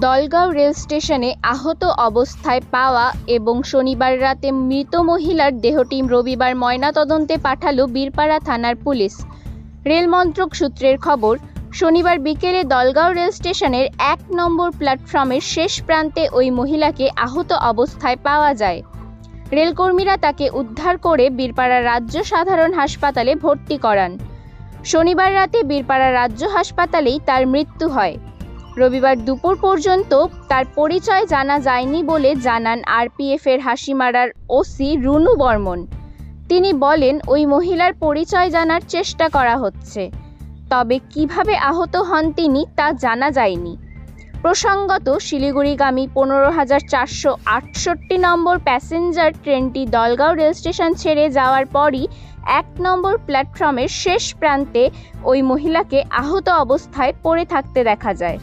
Dalgaon rail স্টেশনে আহত অবস্থায় পাওয়া এবং শনিবার রাতে মৃত মহিলার দেহটি রবিবার ময়নাতদন্তে পাঠালো বীরপাড়া থানার পুলিশ। রেল মন্ত্রক সূত্রের খবর, শনিবার বিকেলে দলগাঁও রেল স্টেশনের ১ নম্বর প্ল্যাটফর্মের শেষ প্রান্তে ওই মহিলাকে আহত অবস্থায় পাওয়া যায়। রেলকর্মীরা তাকে উদ্ধার করে বীরপাড়া রাজ্য সাধারণ হাসপাতালে ভর্তি করান। শনিবার রাতে বীরপাড়া রাজ্য হাসপাতালেই তার মৃত্যু হয়। রবিবার দুপুর পর্যন্ত তার পরিচয় জানা যায়নি বলে জানান আরপিএফের হাসিমারার ওসি রুনু বর্মন। তিনি বলেন, ওই মহিলার পরিচয় জানার চেষ্টা করা হচ্ছে, তবে কিভাবে আহত হন তিনি তা জানা যায়নি। প্রসঙ্গত, শিলিগুড়িগামী ১৫,৪৬৮ নম্বর প্যাসেঞ্জার ট্রেনটি দলগাঁও রেল স্টেশন ছেড়ে যাওয়ার পরই ১ নম্বর প্ল্যাটফর্মের শেষ প্রান্তে ওই মহিলাকে আহত অবস্থায় পড়ে থাকতে দেখা যায়।